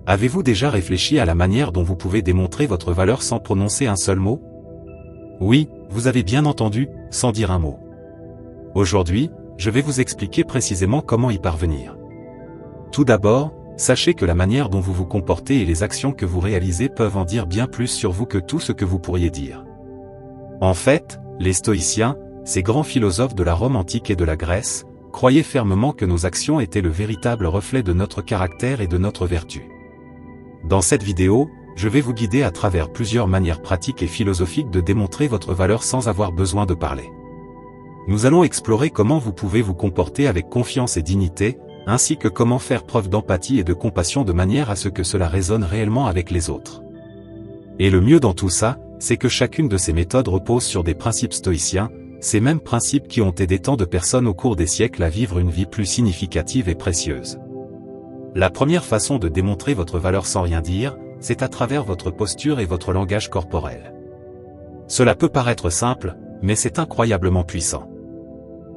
Avez-vous déjà réfléchi à la manière dont vous pouvez démontrer votre valeur sans prononcer un seul mot? Oui, vous avez bien entendu, sans dire un mot. Aujourd'hui, je vais vous expliquer précisément comment y parvenir. Tout d'abord, sachez que la manière dont vous vous comportez et les actions que vous réalisez peuvent en dire bien plus sur vous que tout ce que vous pourriez dire. En fait, les stoïciens, ces grands philosophes de la Rome antique et de la Grèce, croyaient fermement que nos actions étaient le véritable reflet de notre caractère et de notre vertu. Dans cette vidéo, je vais vous guider à travers plusieurs manières pratiques et philosophiques de démontrer votre valeur sans avoir besoin de parler. Nous allons explorer comment vous pouvez vous comporter avec confiance et dignité, ainsi que comment faire preuve d'empathie et de compassion de manière à ce que cela résonne réellement avec les autres. Et le mieux dans tout ça, c'est que chacune de ces méthodes repose sur des principes stoïciens, ces mêmes principes qui ont aidé tant de personnes au cours des siècles à vivre une vie plus significative et précieuse. La première façon de démontrer votre valeur sans rien dire, c'est à travers votre posture et votre langage corporel. Cela peut paraître simple, mais c'est incroyablement puissant.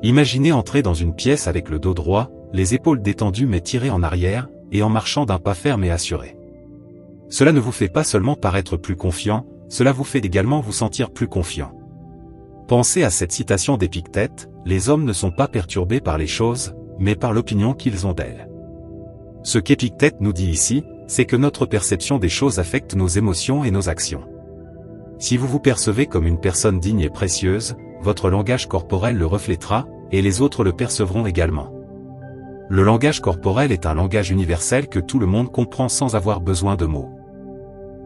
Imaginez entrer dans une pièce avec le dos droit, les épaules détendues mais tirées en arrière, et en marchant d'un pas ferme et assuré. Cela ne vous fait pas seulement paraître plus confiant, cela vous fait également vous sentir plus confiant. Pensez à cette citation d'Épictète, « Les hommes ne sont pas perturbés par les choses, mais par l'opinion qu'ils ont d'elles. » Ce qu'Épictète nous dit ici, c'est que notre perception des choses affecte nos émotions et nos actions. Si vous vous percevez comme une personne digne et précieuse, votre langage corporel le reflètera, et les autres le percevront également. Le langage corporel est un langage universel que tout le monde comprend sans avoir besoin de mots.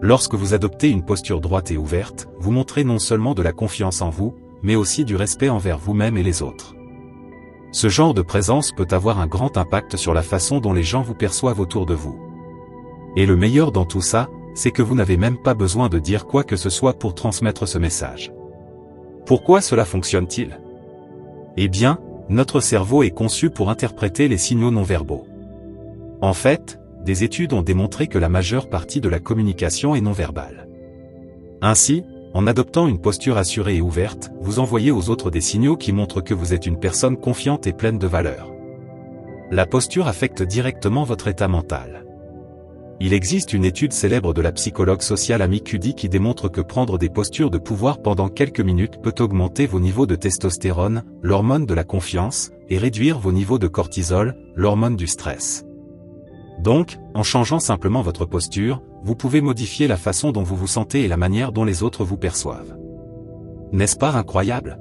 Lorsque vous adoptez une posture droite et ouverte, vous montrez non seulement de la confiance en vous, mais aussi du respect envers vous-même et les autres. Ce genre de présence peut avoir un grand impact sur la façon dont les gens vous perçoivent autour de vous. Et le meilleur dans tout ça, c'est que vous n'avez même pas besoin de dire quoi que ce soit pour transmettre ce message. Pourquoi cela fonctionne-t-il? Eh bien, notre cerveau est conçu pour interpréter les signaux non-verbaux. En fait, des études ont démontré que la majeure partie de la communication est non-verbale. Ainsi, en adoptant une posture assurée et ouverte, vous envoyez aux autres des signaux qui montrent que vous êtes une personne confiante et pleine de valeur. La posture affecte directement votre état mental. Il existe une étude célèbre de la psychologue sociale Amy Cuddy qui démontre que prendre des postures de pouvoir pendant quelques minutes peut augmenter vos niveaux de testostérone, l'hormone de la confiance, et réduire vos niveaux de cortisol, l'hormone du stress. Donc, en changeant simplement votre posture, vous pouvez modifier la façon dont vous vous sentez et la manière dont les autres vous perçoivent. N'est-ce pas incroyable?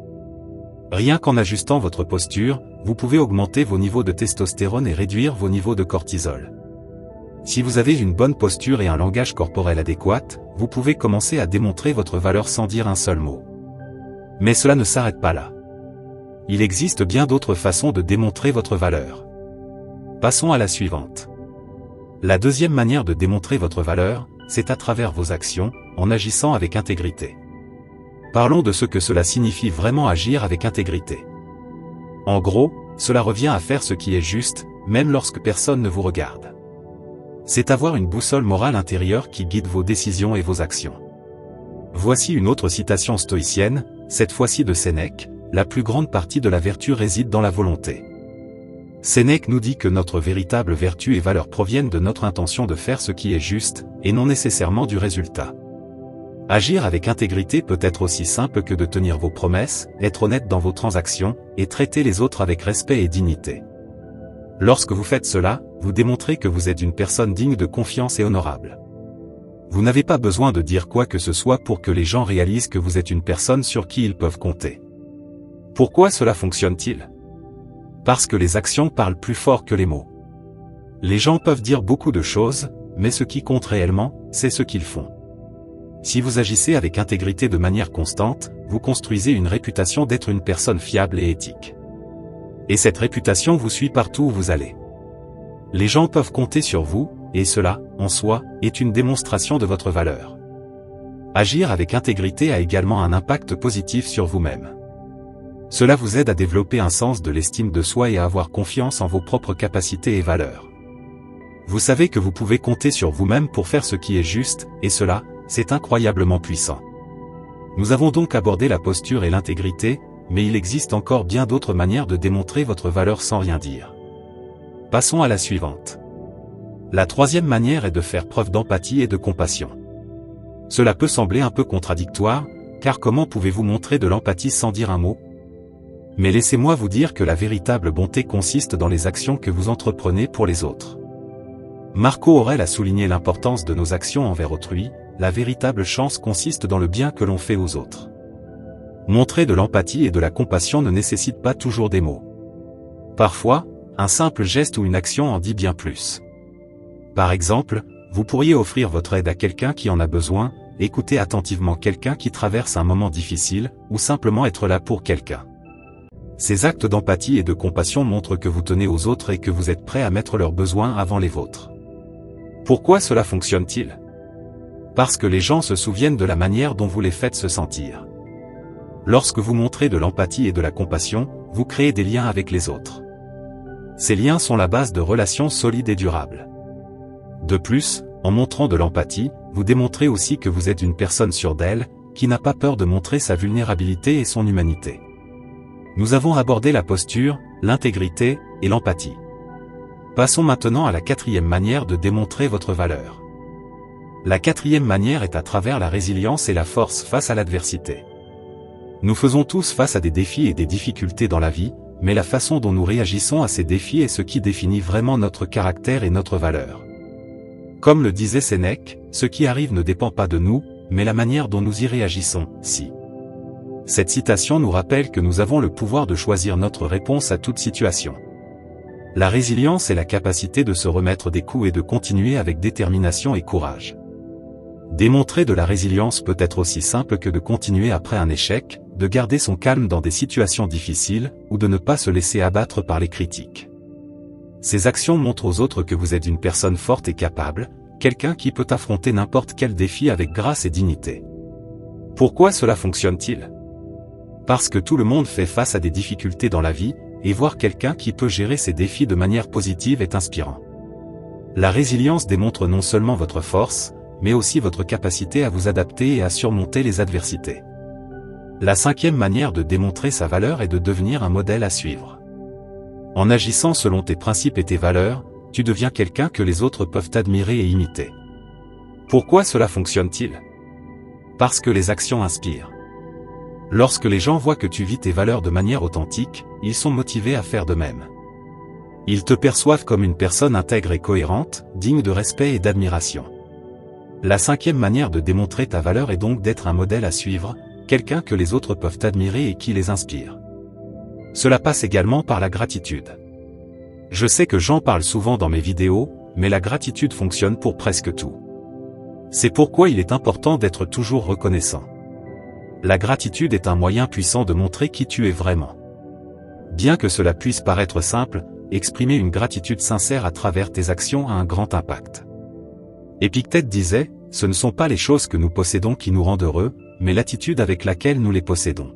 Rien qu'en ajustant votre posture, vous pouvez augmenter vos niveaux de testostérone et réduire vos niveaux de cortisol. Si vous avez une bonne posture et un langage corporel adéquat, vous pouvez commencer à démontrer votre valeur sans dire un seul mot. Mais cela ne s'arrête pas là. Il existe bien d'autres façons de démontrer votre valeur. Passons à la suivante. La deuxième manière de démontrer votre valeur, c'est à travers vos actions, en agissant avec intégrité. Parlons de ce que cela signifie vraiment agir avec intégrité. En gros, cela revient à faire ce qui est juste, même lorsque personne ne vous regarde. C'est avoir une boussole morale intérieure qui guide vos décisions et vos actions. Voici une autre citation stoïcienne, cette fois-ci de Sénèque, « La plus grande partie de la vertu réside dans la volonté ». Sénèque nous dit que notre véritable vertu et valeur proviennent de notre intention de faire ce qui est juste, et non nécessairement du résultat. Agir avec intégrité peut être aussi simple que de tenir vos promesses, être honnête dans vos transactions, et traiter les autres avec respect et dignité. Lorsque vous faites cela, vous démontrez que vous êtes une personne digne de confiance et honorable. Vous n'avez pas besoin de dire quoi que ce soit pour que les gens réalisent que vous êtes une personne sur qui ils peuvent compter. Pourquoi cela fonctionne-t-il? Parce que les actions parlent plus fort que les mots. Les gens peuvent dire beaucoup de choses, mais ce qui compte réellement, c'est ce qu'ils font. Si vous agissez avec intégrité de manière constante, vous construisez une réputation d'être une personne fiable et éthique. Et cette réputation vous suit partout où vous allez. Les gens peuvent compter sur vous, et cela, en soi, est une démonstration de votre valeur. Agir avec intégrité a également un impact positif sur vous-même. Cela vous aide à développer un sens de l'estime de soi et à avoir confiance en vos propres capacités et valeurs. Vous savez que vous pouvez compter sur vous-même pour faire ce qui est juste, et cela, c'est incroyablement puissant. Nous avons donc abordé la posture et l'intégrité, mais il existe encore bien d'autres manières de démontrer votre valeur sans rien dire. Passons à la suivante. La troisième manière est de faire preuve d'empathie et de compassion. Cela peut sembler un peu contradictoire, car comment pouvez-vous montrer de l'empathie sans dire un mot? Mais laissez-moi vous dire que la véritable bonté consiste dans les actions que vous entreprenez pour les autres. Marco Aurèle a souligné l'importance de nos actions envers autrui, la véritable chance consiste dans le bien que l'on fait aux autres. Montrer de l'empathie et de la compassion ne nécessite pas toujours des mots. Parfois, un simple geste ou une action en dit bien plus. Par exemple, vous pourriez offrir votre aide à quelqu'un qui en a besoin, écouter attentivement quelqu'un qui traverse un moment difficile, ou simplement être là pour quelqu'un. Ces actes d'empathie et de compassion montrent que vous tenez aux autres et que vous êtes prêt à mettre leurs besoins avant les vôtres. Pourquoi cela fonctionne-t-il? Parce que les gens se souviennent de la manière dont vous les faites se sentir. Lorsque vous montrez de l'empathie et de la compassion, vous créez des liens avec les autres. Ces liens sont la base de relations solides et durables. De plus, en montrant de l'empathie, vous démontrez aussi que vous êtes une personne sûre d'elle, qui n'a pas peur de montrer sa vulnérabilité et son humanité. Nous avons abordé la posture, l'intégrité et l'empathie. Passons maintenant à la quatrième manière de démontrer votre valeur. La quatrième manière est à travers la résilience et la force face à l'adversité. Nous faisons tous face à des défis et des difficultés dans la vie, mais la façon dont nous réagissons à ces défis est ce qui définit vraiment notre caractère et notre valeur. Comme le disait Sénèque, ce qui arrive ne dépend pas de nous, mais la manière dont nous y réagissons, si. Cette citation nous rappelle que nous avons le pouvoir de choisir notre réponse à toute situation. La résilience est la capacité de se remettre des coups et de continuer avec détermination et courage. Démontrer de la résilience peut être aussi simple que de continuer après un échec, de garder son calme dans des situations difficiles, ou de ne pas se laisser abattre par les critiques. Ces actions montrent aux autres que vous êtes une personne forte et capable, quelqu'un qui peut affronter n'importe quel défi avec grâce et dignité. Pourquoi cela fonctionne-t-il? Parce que tout le monde fait face à des difficultés dans la vie, et voir quelqu'un qui peut gérer ces défis de manière positive est inspirant. La résilience démontre non seulement votre force, mais aussi votre capacité à vous adapter et à surmonter les adversités. La cinquième manière de démontrer sa valeur est de devenir un modèle à suivre. En agissant selon tes principes et tes valeurs, tu deviens quelqu'un que les autres peuvent admirer et imiter. Pourquoi cela fonctionne-t-il? Parce que les actions inspirent. Lorsque les gens voient que tu vis tes valeurs de manière authentique, ils sont motivés à faire de même. Ils te perçoivent comme une personne intègre et cohérente, digne de respect et d'admiration. La cinquième manière de démontrer ta valeur est donc d'être un modèle à suivre, quelqu'un que les autres peuvent admirer et qui les inspire. Cela passe également par la gratitude. Je sais que j'en parle souvent dans mes vidéos, mais la gratitude fonctionne pour presque tout. C'est pourquoi il est important d'être toujours reconnaissant. La gratitude est un moyen puissant de montrer qui tu es vraiment. Bien que cela puisse paraître simple, exprimer une gratitude sincère à travers tes actions a un grand impact. Épictète disait, « Ce ne sont pas les choses que nous possédons qui nous rendent heureux, mais l'attitude avec laquelle nous les possédons. »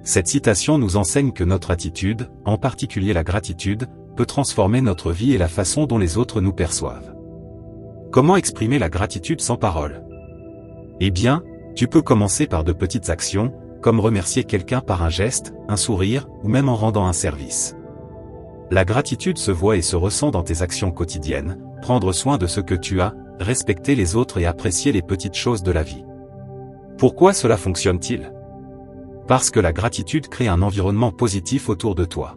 Cette citation nous enseigne que notre attitude, en particulier la gratitude, peut transformer notre vie et la façon dont les autres nous perçoivent. Comment exprimer la gratitude sans parole? Eh bien, tu peux commencer par de petites actions, comme remercier quelqu'un par un geste, un sourire, ou même en rendant un service. La gratitude se voit et se ressent dans tes actions quotidiennes, prendre soin de ce que tu as, respecter les autres et apprécier les petites choses de la vie. Pourquoi cela fonctionne-t-il? Parce que la gratitude crée un environnement positif autour de toi.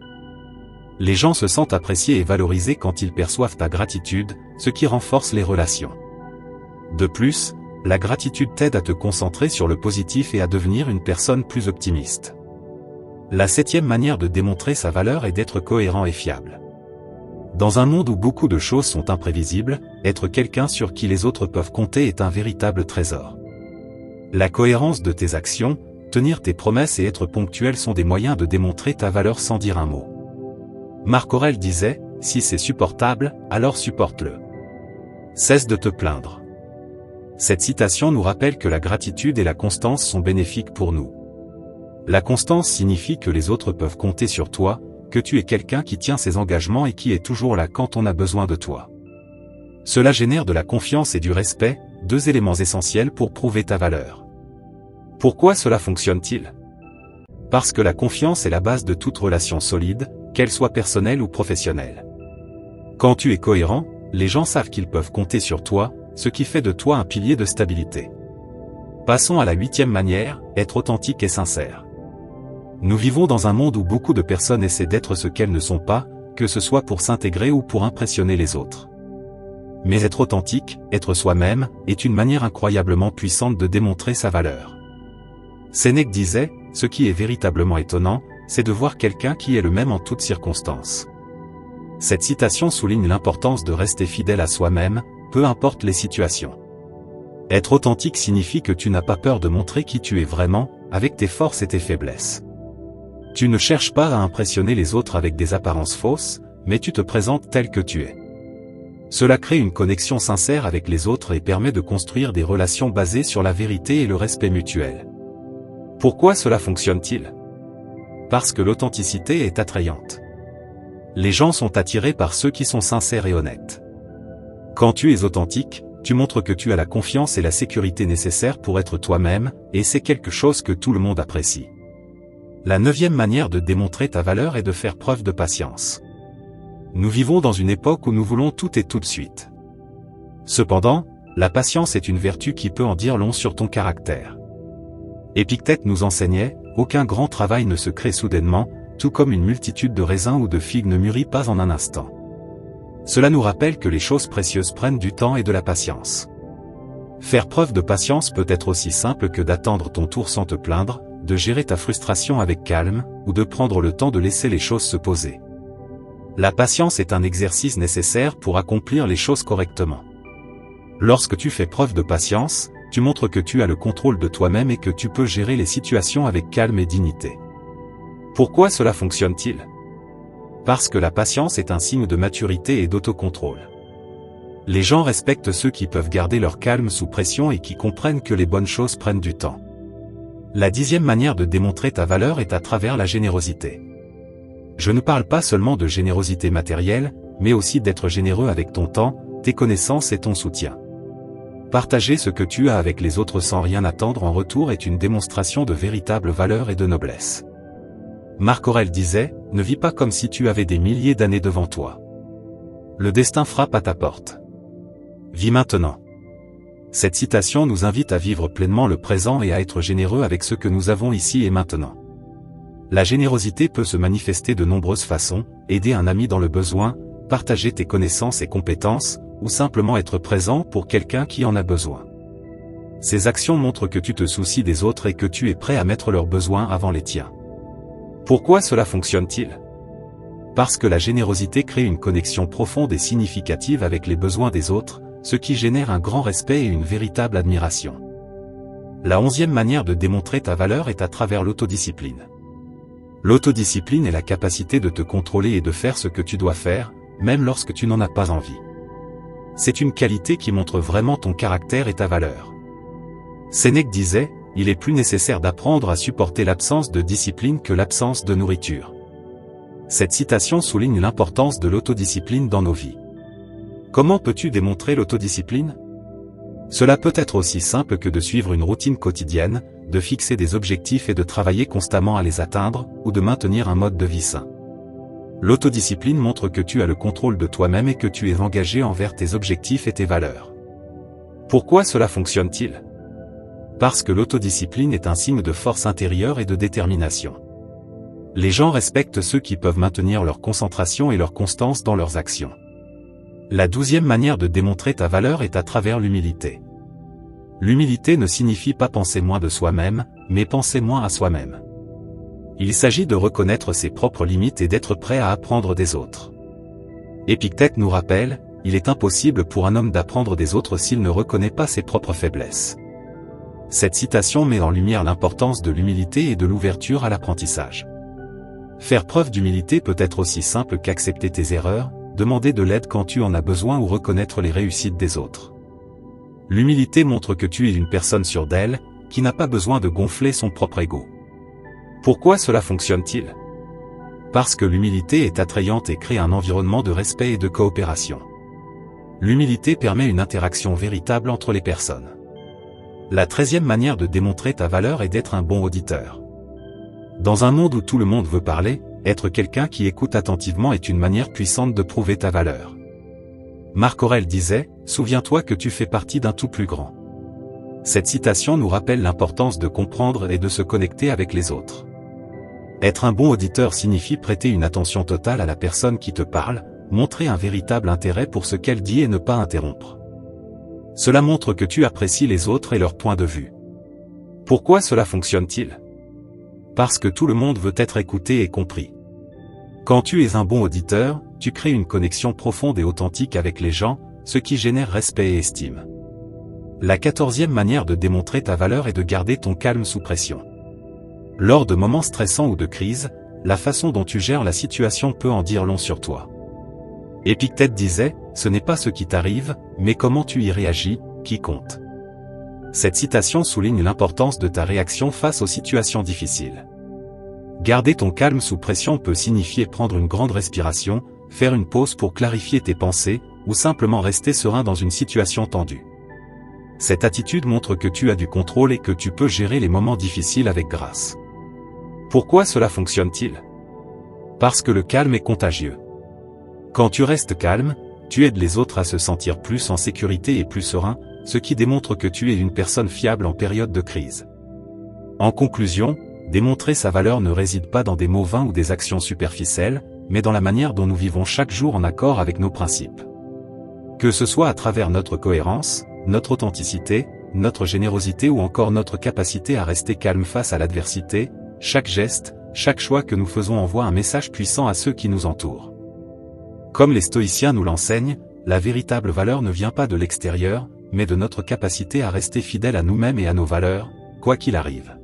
Les gens se sentent appréciés et valorisés quand ils perçoivent ta gratitude, ce qui renforce les relations. De plus, la gratitude t'aide à te concentrer sur le positif et à devenir une personne plus optimiste. La septième manière de démontrer sa valeur est d'être cohérent et fiable. Dans un monde où beaucoup de choses sont imprévisibles, être quelqu'un sur qui les autres peuvent compter est un véritable trésor. La cohérence de tes actions, tenir tes promesses et être ponctuel sont des moyens de démontrer ta valeur sans dire un mot. Marco Aurèle disait, « Si c'est supportable, alors supporte-le. Cesse de te plaindre. » Cette citation nous rappelle que la gratitude et la constance sont bénéfiques pour nous. La constance signifie que les autres peuvent compter sur toi, que tu es quelqu'un qui tient ses engagements et qui est toujours là quand on a besoin de toi. Cela génère de la confiance et du respect, deux éléments essentiels pour prouver ta valeur. Pourquoi cela fonctionne-t-il? Parce que la confiance est la base de toute relation solide, qu'elle soit personnelle ou professionnelle. Quand tu es cohérent, les gens savent qu'ils peuvent compter sur toi, ce qui fait de toi un pilier de stabilité. Passons à la 8e manière, être authentique et sincère. Nous vivons dans un monde où beaucoup de personnes essaient d'être ce qu'elles ne sont pas, que ce soit pour s'intégrer ou pour impressionner les autres. Mais être authentique, être soi-même, est une manière incroyablement puissante de démontrer sa valeur. Sénèque disait, « Ce qui est véritablement étonnant, c'est de voir quelqu'un qui est le même en toutes circonstances. » Cette citation souligne l'importance de rester fidèle à soi-même, peu importe les situations. Être authentique signifie que tu n'as pas peur de montrer qui tu es vraiment, avec tes forces et tes faiblesses. Tu ne cherches pas à impressionner les autres avec des apparences fausses, mais tu te présentes tel que tu es. Cela crée une connexion sincère avec les autres et permet de construire des relations basées sur la vérité et le respect mutuel. Pourquoi cela fonctionne-t-il? Parce que l'authenticité est attrayante. Les gens sont attirés par ceux qui sont sincères et honnêtes. Quand tu es authentique, tu montres que tu as la confiance et la sécurité nécessaires pour être toi-même, et c'est quelque chose que tout le monde apprécie. La 9e manière de démontrer ta valeur est de faire preuve de patience. Nous vivons dans une époque où nous voulons tout et tout de suite. Cependant, la patience est une vertu qui peut en dire long sur ton caractère. Épictète nous enseignait, aucun grand travail ne se crée soudainement, tout comme une multitude de raisins ou de figues ne mûrit pas en un instant. Cela nous rappelle que les choses précieuses prennent du temps et de la patience. Faire preuve de patience peut être aussi simple que d'attendre ton tour sans te plaindre, de gérer ta frustration avec calme, ou de prendre le temps de laisser les choses se poser. La patience est un exercice nécessaire pour accomplir les choses correctement. Lorsque tu fais preuve de patience, tu montres que tu as le contrôle de toi-même et que tu peux gérer les situations avec calme et dignité. Pourquoi cela fonctionne-t-il? Parce que la patience est un signe de maturité et d'autocontrôle. Les gens respectent ceux qui peuvent garder leur calme sous pression et qui comprennent que les bonnes choses prennent du temps. La 10e manière de démontrer ta valeur est à travers la générosité. Je ne parle pas seulement de générosité matérielle, mais aussi d'être généreux avec ton temps, tes connaissances et ton soutien. Partager ce que tu as avec les autres sans rien attendre en retour est une démonstration de véritable valeur et de noblesse. Marc Aurèle disait, « Ne vis pas comme si tu avais des milliers d'années devant toi. Le destin frappe à ta porte. Vis maintenant. » Cette citation nous invite à vivre pleinement le présent et à être généreux avec ce que nous avons ici et maintenant. La générosité peut se manifester de nombreuses façons, aider un ami dans le besoin, partager tes connaissances et compétences, ou simplement être présent pour quelqu'un qui en a besoin. Ces actions montrent que tu te soucies des autres et que tu es prêt à mettre leurs besoins avant les tiens. Pourquoi cela fonctionne-t-il? Parce que la générosité crée une connexion profonde et significative avec les besoins des autres, ce qui génère un grand respect et une véritable admiration. La 11e manière de démontrer ta valeur est à travers l'autodiscipline. L'autodiscipline est la capacité de te contrôler et de faire ce que tu dois faire, même lorsque tu n'en as pas envie. C'est une qualité qui montre vraiment ton caractère et ta valeur. Sénèque disait, « Il est plus nécessaire d'apprendre à supporter l'absence de discipline que l'absence de nourriture. » Cette citation souligne l'importance de l'autodiscipline dans nos vies. Comment peux-tu démontrer l'autodiscipline? Cela peut être aussi simple que de suivre une routine quotidienne, de fixer des objectifs et de travailler constamment à les atteindre, ou de maintenir un mode de vie sain. L'autodiscipline montre que tu as le contrôle de toi-même et que tu es engagé envers tes objectifs et tes valeurs. Pourquoi cela fonctionne-t-il? Parce que l'autodiscipline est un signe de force intérieure et de détermination. Les gens respectent ceux qui peuvent maintenir leur concentration et leur constance dans leurs actions. La 12e manière de démontrer ta valeur est à travers l'humilité. L'humilité ne signifie pas penser moins de soi-même, mais penser moins à soi-même. Il s'agit de reconnaître ses propres limites et d'être prêt à apprendre des autres. Épictète nous rappelle, il est impossible pour un homme d'apprendre des autres s'il ne reconnaît pas ses propres faiblesses. Cette citation met en lumière l'importance de l'humilité et de l'ouverture à l'apprentissage. Faire preuve d'humilité peut être aussi simple qu'accepter tes erreurs, demander de l'aide quand tu en as besoin ou reconnaître les réussites des autres. L'humilité montre que tu es une personne sûre d'elle, qui n'a pas besoin de gonfler son propre ego. Pourquoi cela fonctionne-t-il? Parce que l'humilité est attrayante et crée un environnement de respect et de coopération. L'humilité permet une interaction véritable entre les personnes. La 13e manière de démontrer ta valeur est d'être un bon auditeur. Dans un monde où tout le monde veut parler, être quelqu'un qui écoute attentivement est une manière puissante de prouver ta valeur. Marc Aurèle disait, « Souviens-toi que tu fais partie d'un tout plus grand ». Cette citation nous rappelle l'importance de comprendre et de se connecter avec les autres. Être un bon auditeur signifie prêter une attention totale à la personne qui te parle, montrer un véritable intérêt pour ce qu'elle dit et ne pas interrompre. Cela montre que tu apprécies les autres et leur point de vue. Pourquoi cela fonctionne-t-il? Parce que tout le monde veut être écouté et compris. Quand tu es un bon auditeur, tu crées une connexion profonde et authentique avec les gens, ce qui génère respect et estime. La 14e manière de démontrer ta valeur est de garder ton calme sous pression. Lors de moments stressants ou de crise, la façon dont tu gères la situation peut en dire long sur toi. Épictète disait, « Ce n'est pas ce qui t'arrive, mais comment tu y réagis, qui compte ». Cette citation souligne l'importance de ta réaction face aux situations difficiles. Garder ton calme sous pression peut signifier prendre une grande respiration, faire une pause pour clarifier tes pensées, ou simplement rester serein dans une situation tendue. Cette attitude montre que tu as du contrôle et que tu peux gérer les moments difficiles avec grâce. Pourquoi cela fonctionne-t-il? Parce que le calme est contagieux. Quand tu restes calme, tu aides les autres à se sentir plus en sécurité et plus serein, ce qui démontre que tu es une personne fiable en période de crise. En conclusion, démontrer sa valeur ne réside pas dans des mots vains ou des actions superficielles, mais dans la manière dont nous vivons chaque jour en accord avec nos principes. Que ce soit à travers notre cohérence, notre authenticité, notre générosité ou encore notre capacité à rester calme face à l'adversité, chaque geste, chaque choix que nous faisons envoie un message puissant à ceux qui nous entourent. Comme les stoïciens nous l'enseignent, la véritable valeur ne vient pas de l'extérieur, mais de notre capacité à rester fidèle à nous-mêmes et à nos valeurs, quoi qu'il arrive.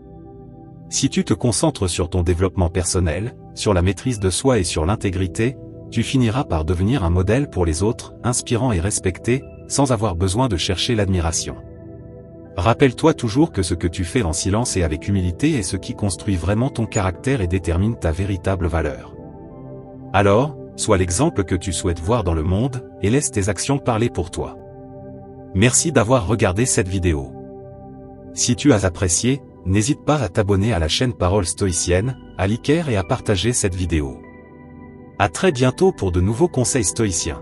Si tu te concentres sur ton développement personnel, sur la maîtrise de soi et sur l'intégrité, tu finiras par devenir un modèle pour les autres, inspirant et respecté, sans avoir besoin de chercher l'admiration. Rappelle-toi toujours que ce que tu fais en silence et avec humilité est ce qui construit vraiment ton caractère et détermine ta véritable valeur. Alors, sois l'exemple que tu souhaites voir dans le monde, et laisse tes actions parler pour toi. Merci d'avoir regardé cette vidéo. Si tu as apprécié, n'hésite pas à t'abonner à la chaîne Paroles Stoïciennes, à liker et à partager cette vidéo. À très bientôt pour de nouveaux conseils stoïciens.